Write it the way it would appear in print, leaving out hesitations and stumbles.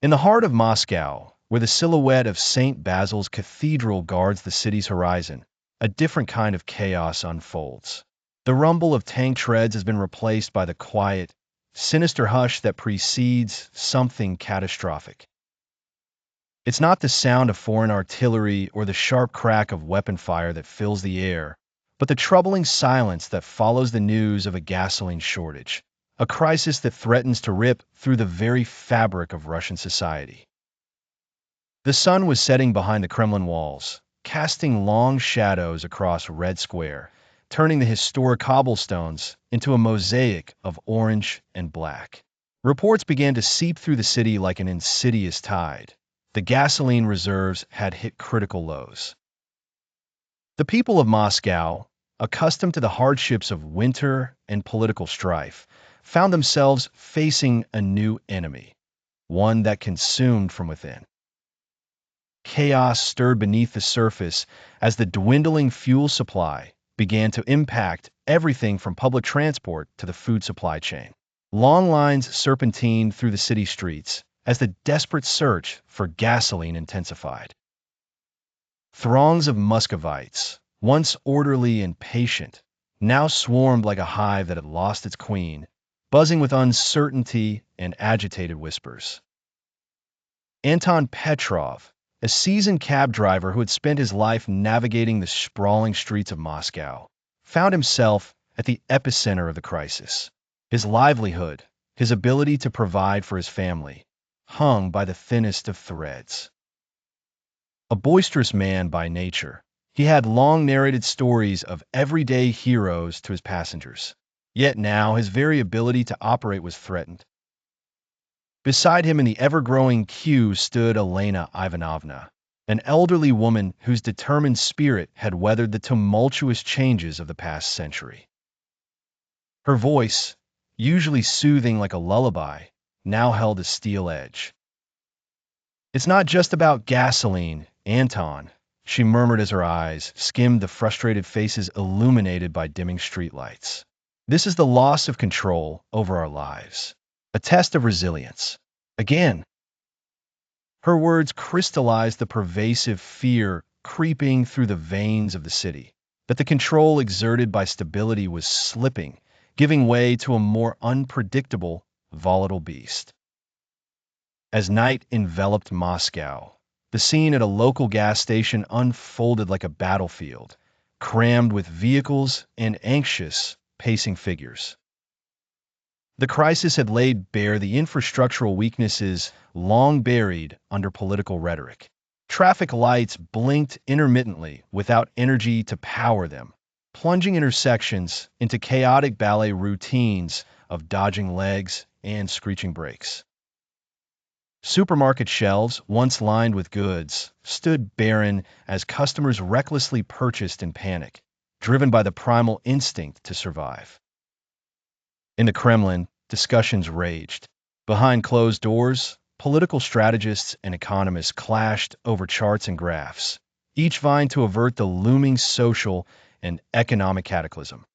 In the heart of Moscow, where the silhouette of St. Basil's Cathedral guards the city's horizon, a different kind of chaos unfolds. The rumble of tank treads has been replaced by the quiet, sinister hush that precedes something catastrophic. It's not the sound of foreign artillery or the sharp crack of weapon fire that fills the air, but the troubling silence that follows the news of a gasoline shortage, a crisis that threatens to rip through the very fabric of Russian society. The sun was setting behind the Kremlin walls, casting long shadows across Red Square, turning the historic cobblestones into a mosaic of orange and black. Reports began to seep through the city like an insidious tide. The gasoline reserves had hit critical lows. The people of Moscow, accustomed to the hardships of winter and political strife, found themselves facing a new enemy, one that consumed from within. Chaos stirred beneath the surface as the dwindling fuel supply began to impact everything from public transport to the food supply chain. Long lines serpentined through the city streets as the desperate search for gasoline intensified. Throngs of Muscovites, once orderly and patient, now swarmed like a hive that had lost its queen, buzzing with uncertainty and agitated whispers. Anton Petrov, a seasoned cab driver who had spent his life navigating the sprawling streets of Moscow, found himself at the epicenter of the crisis. His livelihood, his ability to provide for his family, hung by the thinnest of threads. A boisterous man by nature, he had long narrated stories of everyday heroes to his passengers. Yet now his very ability to operate was threatened. Beside him in the ever-growing queue stood Elena Ivanovna, an elderly woman whose determined spirit had weathered the tumultuous changes of the past century. Her voice, usually soothing like a lullaby, now held a steel edge. "It's not just about gasoline, Anton," she murmured as her eyes skimmed the frustrated faces illuminated by dimming streetlights. "This is the loss of control over our lives. A test of resilience." Again, her words crystallized the pervasive fear creeping through the veins of the city, that the control exerted by stability was slipping, giving way to a more unpredictable, volatile beast. As night enveloped Moscow, the scene at a local gas station unfolded like a battlefield, crammed with vehicles and anxious, pacing figures. The crisis had laid bare the infrastructural weaknesses long buried under political rhetoric. Traffic lights blinked intermittently without energy to power them, plunging intersections into chaotic ballet routines of dodging legs and screeching brakes. Supermarket shelves, once lined with goods, stood barren as customers recklessly purchased in panic, driven by the primal instinct to survive. In the Kremlin, discussions raged. Behind closed doors, political strategists and economists clashed over charts and graphs, each vying to avert the looming social and economic cataclysm.